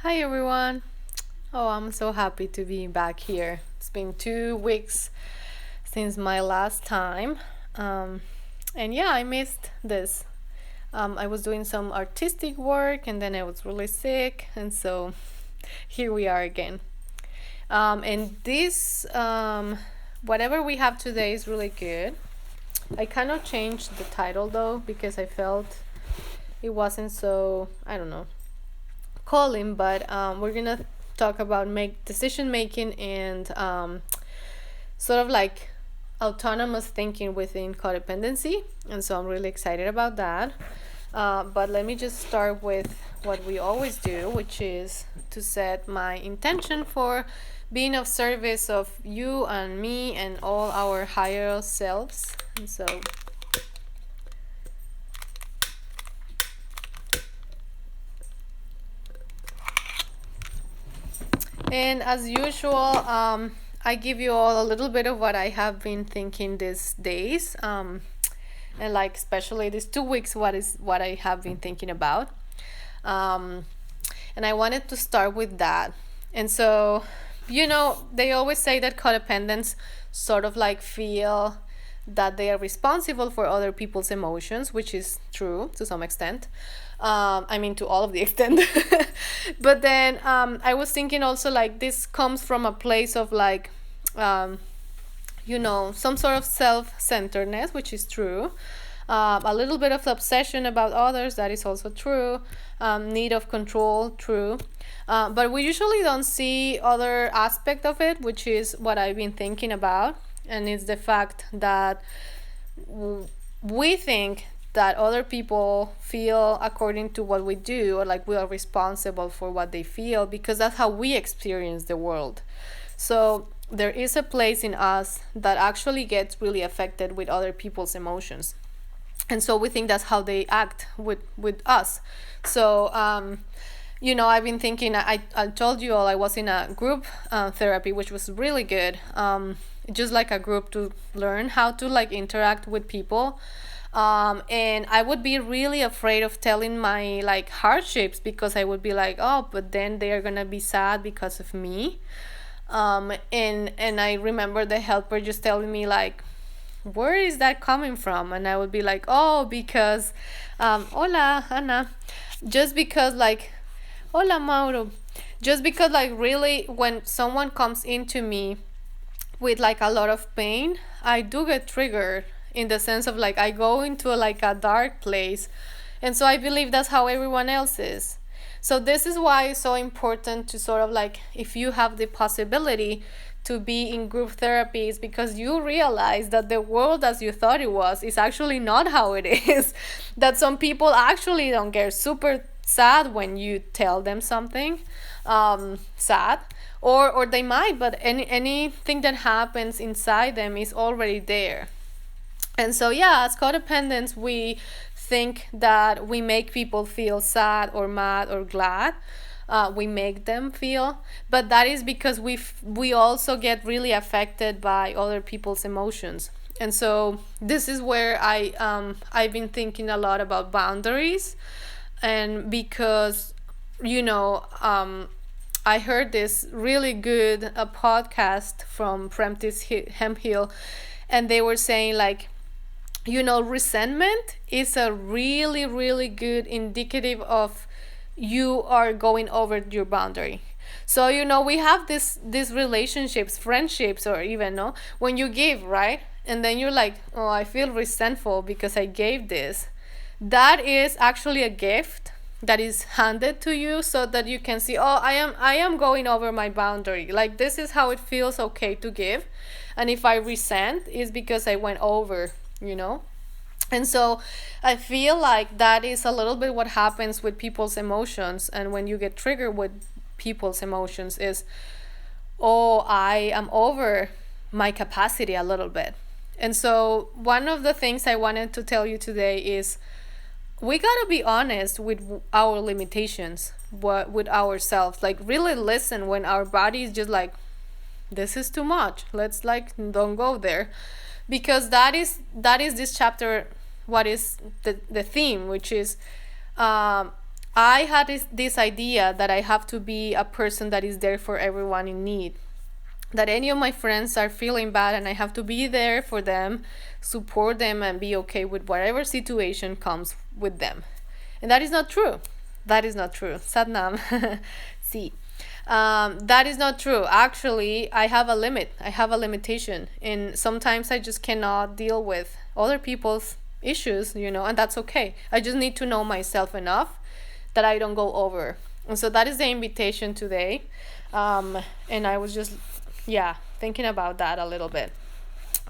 Hi everyone. Oh, I'm so happy to be back here. It's been 2 weeks since my last time. Um, and yeah, I missed this. I was doing some artistic work and then I was really sick. And so here we are again. And this, whatever we have today is really good. I kind of changed the title though because I felt it wasn't so, I don't know, calling, but we're gonna talk about make decision making and sort of like autonomous thinking within codependency, and so I'm really excited about that. But let me just start with what we always do, which is to set my intention for being of service of you and me and all our higher selves. And so And as usual, I give you all a little bit of what I have been thinking these days, and like especially these 2 weeks, what I have been thinking about, um, and I wanted to start with that. And so, they always say that codependents sort of like feel that they are responsible for other people's emotions, which is true to some extent. I mean, to all of the extent. But then I was thinking also like this comes from a place of like, some sort of self centeredness, which is true. A little bit of obsession about others, that is also true. Need of control, true. But we usually don't see other aspect of it, which is what I've been thinking about, and it's the fact that we think that other people feel according to what we do, or like we are responsible for what they feel because that's how we experience the world. So there is a place in us that actually gets really affected with other people's emotions, and so we think that's how they act with us. So I've been thinking, I told you all I was in a group therapy, which was really good, just like a group to learn how to like interact with people. And I would be really afraid of telling my like hardships because I would be like, oh, but then they are gonna be sad because of me. And I remember the helper just telling me like, where is that coming from? And I would be like, oh, because hola Ana, just because like, hola Mauro, just because like really when someone comes into me with like a lot of pain, I do get triggered in the sense of like I go into like a dark place. And so I believe that's how everyone else is. So this is why it's so important to sort of like, if you have the possibility to be in group therapies, because you realize that the world as you thought it was is actually not how it is. That some people actually don't get super sad when you tell them something sad, or they might, but anything that happens inside them is already there. And so yeah, as codependents we think that we make people feel sad or mad or glad. We make them feel, but that is because we also get really affected by other people's emotions. And so this is where I've been thinking a lot about boundaries. And because I heard this really good podcast from Prentice Hemphill, and they were saying like, resentment is a really, really good indicative of you are going over your boundary. So we have these relationships, friendships, or even no, when you give, right, and then you're like, oh, I feel resentful because I gave this. That is actually a gift that is handed to you so that you can see, oh, I am going over my boundary, like this is how it feels okay to give. And if I resent, is because I went over. And so I feel like that is a little bit what happens with people's emotions. And when you get triggered with people's emotions is, oh, I am over my capacity a little bit. And so one of the things I wanted to tell you today is we gotta be honest with our limitations, with ourselves. Like really listen when our body is just like, this is too much, let's like don't go there. Because that is this chapter, what is the theme, which is I had this idea that I have to be a person that is there for everyone in need. That any of my friends are feeling bad and I have to be there for them, support them, and be okay with whatever situation comes with them. And that is not true. That is not true. Satnam. See. That is not true. Actually, I have a limit. I have a limitation. And sometimes I just cannot deal with other people's issues, and that's okay. I just need to know myself enough that I don't go over. And so that is the invitation today. And I was just, thinking about that a little bit.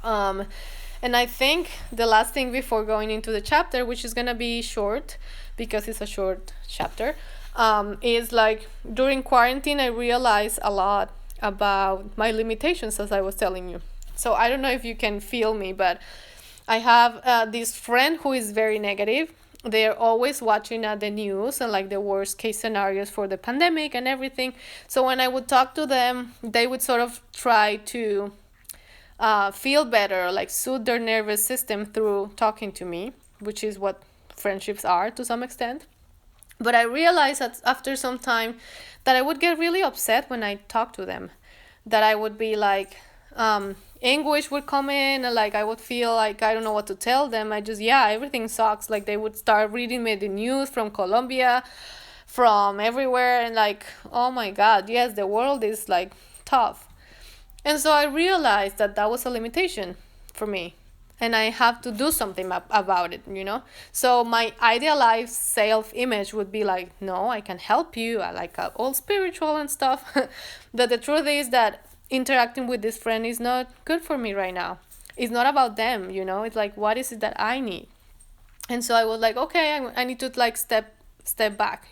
And I think the last thing before going into the chapter, which is going to be short because it's a short chapter, is like during quarantine, I realized a lot about my limitations, as I was telling you. So I don't know if you can feel me, but I have this friend who is very negative. They're always watching the news and like the worst case scenarios for the pandemic and everything. So when I would talk to them, they would sort of try to feel better, like soothe their nervous system through talking to me, which is what friendships are to some extent. But I realized that after some time that I would get really upset when I talked to them, that I would be like, anguish would come in and like I would feel like I don't know what to tell them. I just, everything sucks. Like they would start reading me the news from Colombia, from everywhere, and like, oh my God, yes, the world is like tough. And so I realized that that was a limitation for me. And I have to do something about it, So my idealized self-image would be like, no, I can help you. I like all spiritual and stuff. But the truth is that interacting with this friend is not good for me right now. It's not about them, It's like, what is it that I need? And so I was like, okay, I need to like step back,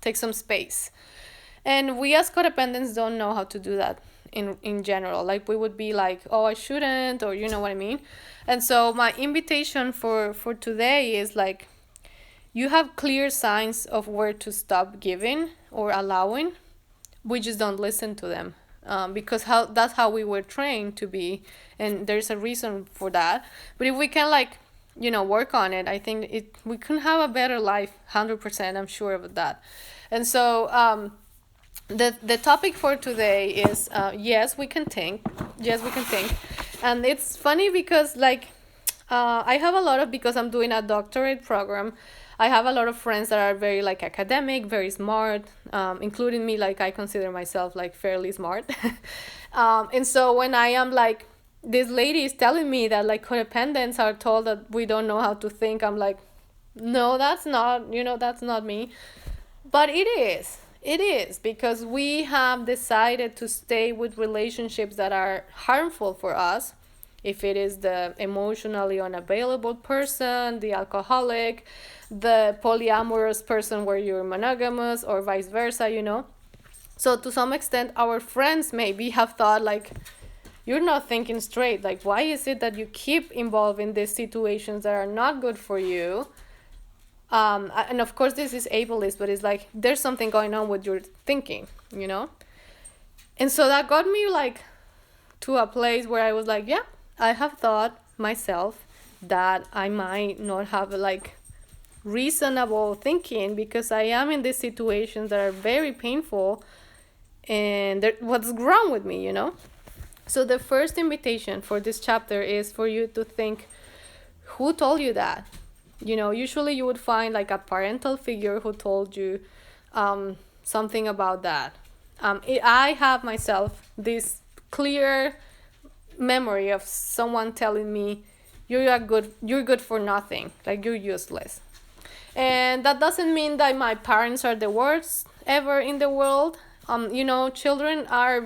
take some space. And we as codependents don't know how to do that in general. Like we would be like, oh, I shouldn't, or you know what I mean? And so my invitation for today is like, you have clear signs of where to stop giving or allowing. We just don't listen to them. Because that's how we were trained to be, and there's a reason for that. But if we can work on it, I think we can have a better life, 100%. I'm sure of that. And so the topic for today is yes, we can think. And it's funny because I have a lot of, because I'm doing a doctorate program, I have a lot of friends that are very academic, very smart, including me. I consider myself fairly smart. And so when I am this lady is telling me that codependents are told that we don't know how to think, I'm like, no, that's not me. But it is because we have decided to stay with relationships that are harmful for us. If it is the emotionally unavailable person, the alcoholic, the polyamorous person where you're monogamous, or vice versa, So to some extent, our friends maybe have thought you're not thinking straight. Why is it that you keep involved in these situations that are not good for you? And of course, this is ableist, but it's there's something going on with your thinking, And so that got me to a place where I was I have thought myself that I might not have reasonable thinking because I am in these situations that are very painful, and what's wrong with me, So the first invitation for this chapter is for you to think, who told you that? Usually you would find a parental figure who told you something about that. I have myself this clear memory of someone telling me, you're good for nothing, you're useless. And that doesn't mean that my parents are the worst ever in the world. Children are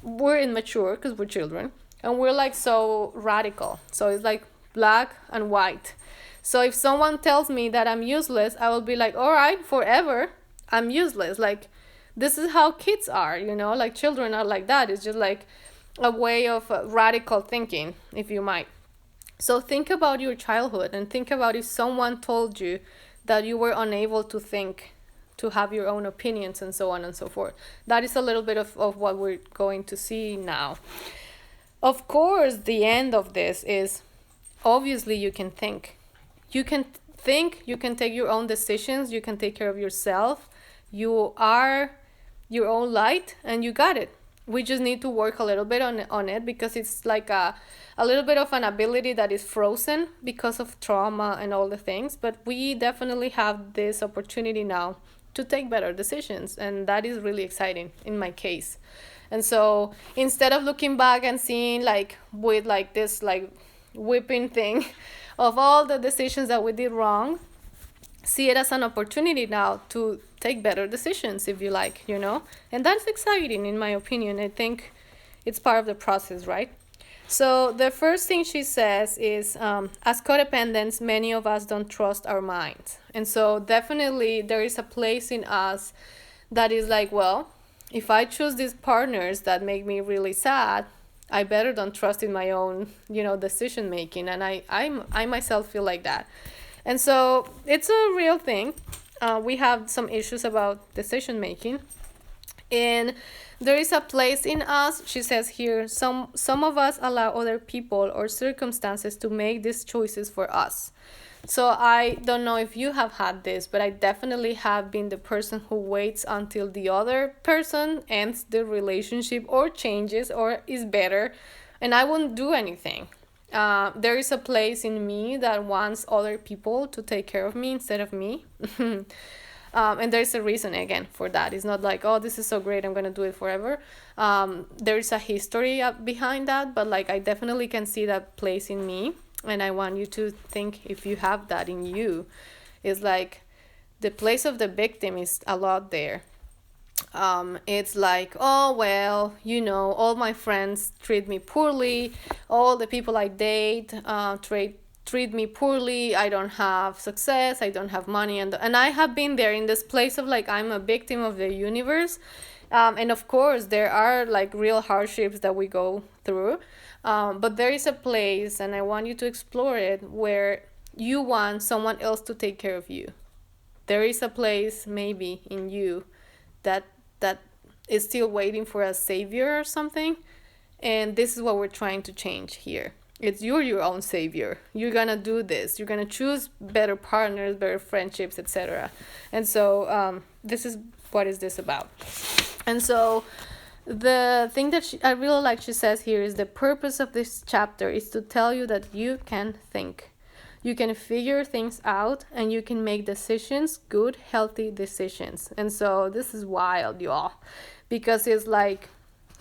we're immature because we're children, and we're so radical. So it's black and white. So if someone tells me that I'm useless, I will be all right, forever I'm useless. This is how kids are, children are like that. It's just a way of radical thinking, if you might. So think about your childhood and think about if someone told you that you were unable to think, to have your own opinions, and so on and so forth. That is a little bit of what we're going to see now. Of course, the end of this is, obviously you can think. You can think you can take your own decisions, you can take care of yourself, you are your own light, and you got it. We just need to work a little bit on it, because it's like a little bit of an ability that is frozen because of trauma and all the things. But we definitely have this opportunity now to take better decisions, and that is really exciting in my case. And so instead of looking back and seeing like with like this like whipping thing of all the decisions that we did wrong, see it as an opportunity now to take better decisions, if you like, and that's exciting in my opinion. I think it's part of the process, right? So the first thing she says is, as codependents, many of us don't trust our minds. And so definitely there is a place in us that is like, well, if I choose these partners that make me really sad, I better don't trust in my own, decision making. And I myself feel like that. And so it's a real thing. We have some issues about decision making. And there is a place in us, she says here, some of us allow other people or circumstances to make these choices for us. So I don't know if you have had this, but I definitely have been the person who waits until the other person ends the relationship or changes or is better, and I won't do anything. There is a place in me that wants other people to take care of me instead of me. And there's a reason, again, for that. It's not like, oh, this is so great, I'm going to do it forever. There is a history behind that, but like I definitely can see that place in me. And I want you to think if you have that in you. It's like the place of the victim is a lot there. It's like, oh, well, all my friends treat me poorly. All the people I date treat me poorly. I don't have success. I don't have money. And I have been there in this place of like, I'm a victim of the universe. And of course, there are like real hardships that we go through. But there is a place, and I want you to explore it, where you want someone else to take care of you. There is a place maybe in you that is still waiting for a savior or something. And this is what we're trying to change here. It's you're your own savior. You're gonna do this. You're gonna choose better partners, better friendships, etc. And so this is what is this about. And so the thing that I really like she says here is the purpose of this chapter is to tell you that you can think. You can figure things out, and you can make decisions, good, healthy decisions. And so this is wild, y'all, because it's like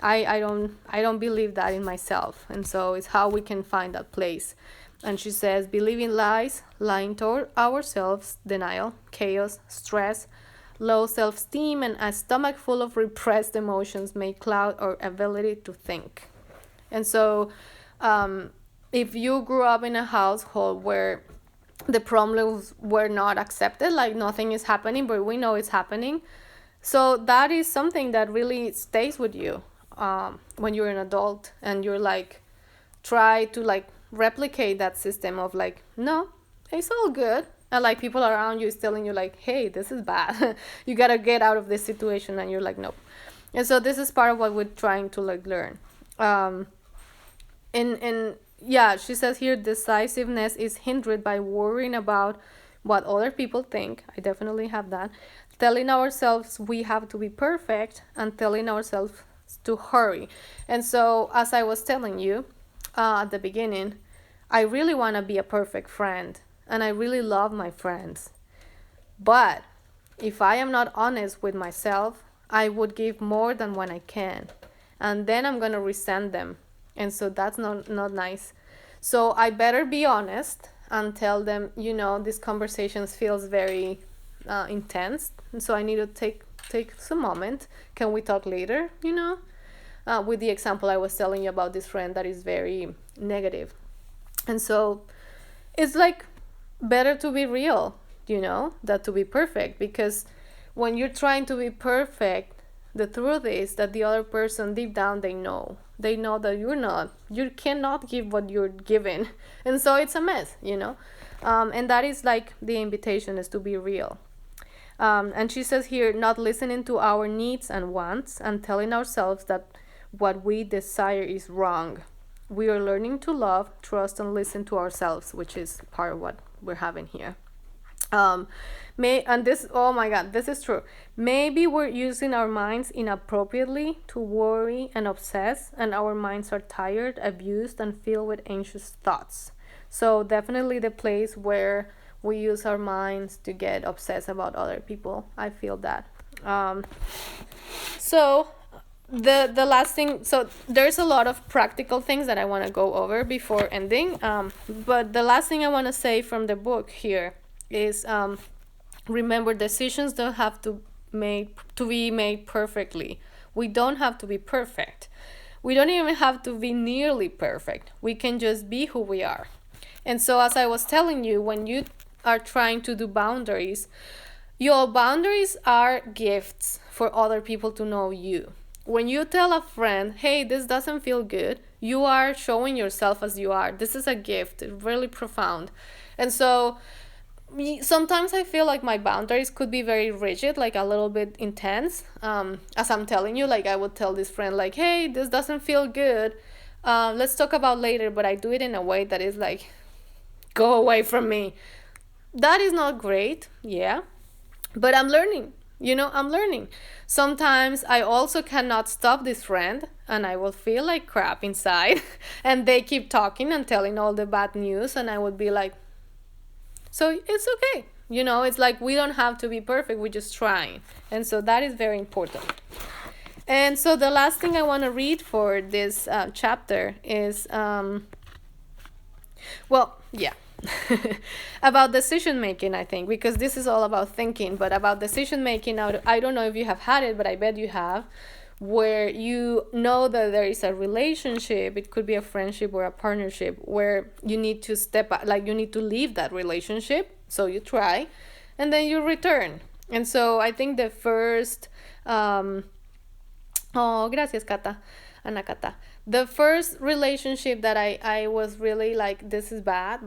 I don't believe that in myself. And so it's how we can find that place. And she says, believing lies, lying to ourselves, denial, chaos, stress, low self-esteem, and a stomach full of repressed emotions may cloud our ability to think. And so if you grew up in a household where the problems were not accepted, like nothing is happening, but we know it's happening, so that is something that really stays with you when you're an adult, and you're like, try to like replicate that system of like, no, it's all good. And like people around you is telling you like, hey, this is bad. You gotta get out of this situation, and you're like, nope. And so this is part of what we're trying to like learn. And yeah, she says here, decisiveness is hindered by worrying about what other people think. I definitely have that. Telling ourselves we have to be perfect, and telling ourselves to hurry. And so as I was telling you at the beginning, I really want to be a perfect friend, and I really love my friends. But if I am not honest with myself, I would give more than when I can, and then I'm going to resent them. And so that's not nice. So I better be honest and tell them, this conversation feels very intense, and so I need to take some moment. Can we talk later? With the example I was telling you about this friend that is very negative. And so it's like better to be real, than to be perfect, because when you're trying to be perfect, the truth is that the other person deep down, they know that you cannot give what you're given. And so it's a mess, and that is like the invitation is to be real. And she says here, not listening to our needs and wants, and telling ourselves that what we desire is wrong. We are learning to love, trust, and listen to ourselves, which is part of what we're having here. um and this, oh my god, this is true. Maybe we're using our minds inappropriately to worry and obsess, and our minds are tired, abused, and filled with anxious thoughts. So definitely the place where we use our minds to get obsessed about other people, I feel that. So the last thing, so there's a lot of practical things that I want to go over before ending, but the last thing I want to say from the book here is, remember, decisions don't have to be made perfectly. We don't have to be perfect. We don't even have to be nearly perfect. We can just be who we are. And so, as I was telling you, when you are trying to do boundaries, your boundaries are gifts for other people to know you. When you tell a friend, hey, this doesn't feel good, you are showing yourself as you are. This is a gift, really profound. And so sometimes I feel like my boundaries could be very rigid, like a little bit intense. As I'm telling you, like I would tell this friend, like, hey, this doesn't feel good. Let's talk about later, but I do it in a way that is like, go away from me. That is not great, yeah. But I'm learning, I'm learning. Sometimes I also cannot stop this friend and I will feel like crap inside and they keep talking and telling all the bad news and I would be like, so it's okay. It's like we don't have to be perfect, we're just trying. And so that is very important. And so the last thing I want to read for this chapter is, about decision making, I think, because this is all about thinking, but about decision making. I don't know if you have had it, but I bet you have, where you know that there is a relationship, it could be a friendship or a partnership, where you need to you need to leave that relationship. So you try, and then you return. And so I think the first, oh, gracias, Cata, Ana Cata. The first relationship that I was really like, this is bad.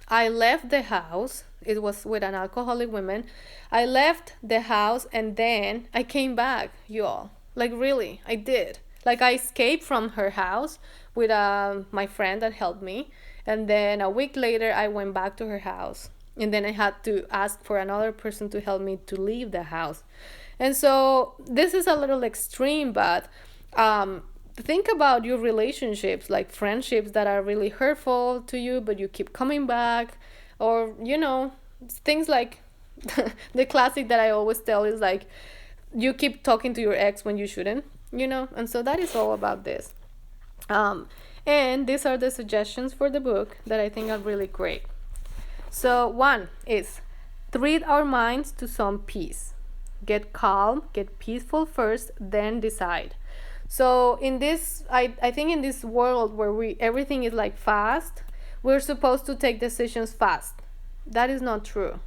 I left the house. It was with an alcoholic woman. I left the house and then I came back, y'all. Like, really, I did. Like, I escaped from her house with my friend that helped me. And then a week later, I went back to her house. And then I had to ask for another person to help me to leave the house. And so this is a little extreme, but think about your relationships, like friendships that are really hurtful to you, but you keep coming back. Or, things like the classic that I always tell is like, you keep talking to your ex when you shouldn't, and so that is all about this. And these are the suggestions for the book that I think are really great. So one is, treat our minds to some peace. Get calm, get peaceful first, then decide. So in this, I think in this world where everything is like fast, we're supposed to take decisions fast. That is not true.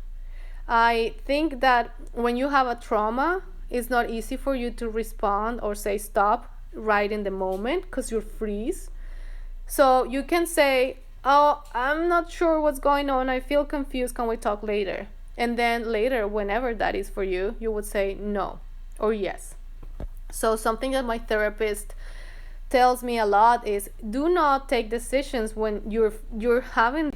I think that when you have a trauma, it's not easy for you to respond or say stop right in the moment because you freeze. So you can say, oh, I'm not sure what's going on, I feel confused, can we talk later? And then later, whenever that is for you, you would say no or yes. So something that my therapist tells me a lot is, do not take decisions when you're having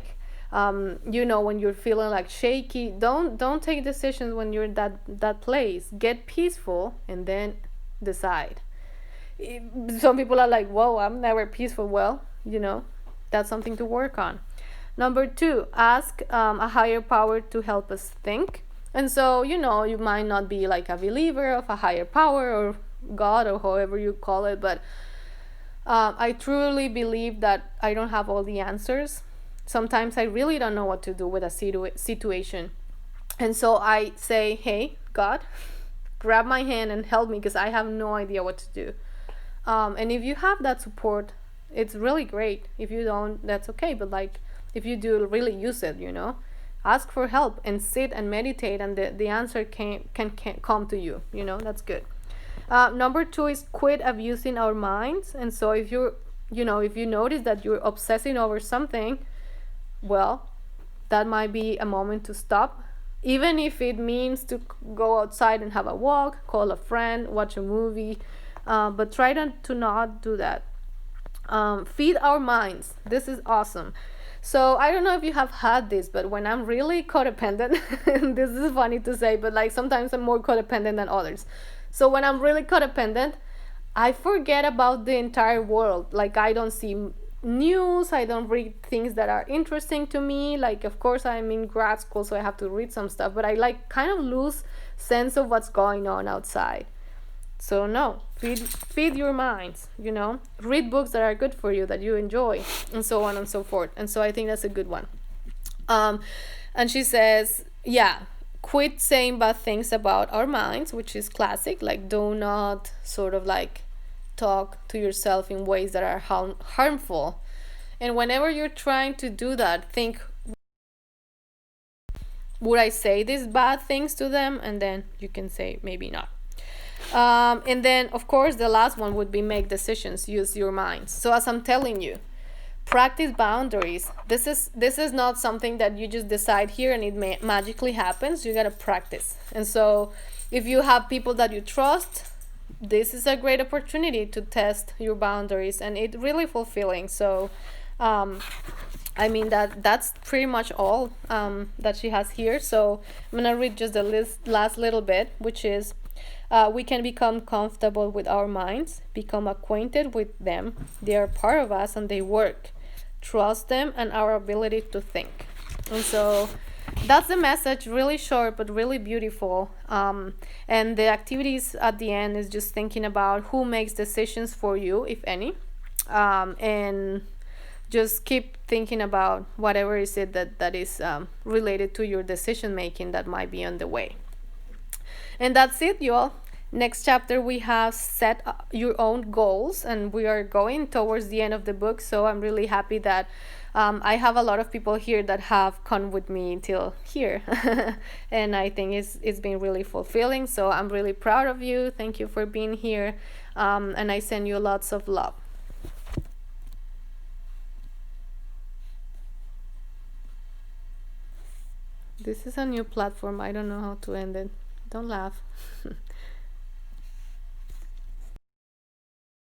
when you're feeling like shaky. Don't take decisions when you're in that place. Get peaceful and then decide. Some people are like, whoa, I'm never peaceful. Well, that's something to work on. Number 2, ask a higher power to help us think. And so, you might not be like a believer of a higher power or God or however you call it, but I truly believe that I don't have all the answers. Sometimes I really don't know what to do with a situation. And so I say, hey, God, grab my hand and help me because I have no idea what to do. And if you have that support, it's really great. If you don't, that's okay. But like, if you do, really use it, ask for help and sit and meditate, and the answer can come to you, that's good. Number 2 is quit abusing our minds. And so if you notice that you're obsessing over something, well, that might be a moment to stop, even if it means to go outside and have a walk, call a friend, watch a movie, but try to not do that. Feed our minds. This is awesome. So I don't know if you have had this, but when I'm really codependent, this is funny to say, but like sometimes I'm more codependent than others. So when I'm really codependent, I forget about the entire world. Like I don't see news, I don't read things that are interesting to me. Like of course I'm in grad school, so I have to read some stuff, but I like kind of lose sense of what's going on outside. So no, feed your minds, read books that are good for you, that you enjoy, and so on and so forth. And so I think that's a good one. um and she says, yeah, quit saying bad things about our minds, which is classic. Like do not sort of like talk to yourself in ways that are harmful. And whenever you're trying to do that, think, would I say these bad things to them? And then you can say maybe not. And then of course the last one would be make decisions, use your mind. So as I'm telling you, practice boundaries. This is not something that you just decide here and it magically happens. You gotta practice. And so if you have people that you trust, this is a great opportunity to test your boundaries, and it's really fulfilling. So I mean that's pretty much all that she has here. So I'm gonna read just the last little bit, which is, we can become comfortable with our minds, become acquainted with them. They are part of us and they work. Trust them and our ability to think. And so that's the message, really short but really beautiful. And the activities at the end is just thinking about who makes decisions for you, if any. And just keep thinking about whatever is it that is related to your decision making that might be on the way. And that's it, you all. Next chapter, we have set your own goals, and we are going towards the end of the book. So I'm really happy that I have a lot of people here that have come with me until here. And I think it's been really fulfilling. So I'm really proud of you. Thank you for being here. And I send you lots of love. This is a new platform. I don't know how to end it. Don't laugh.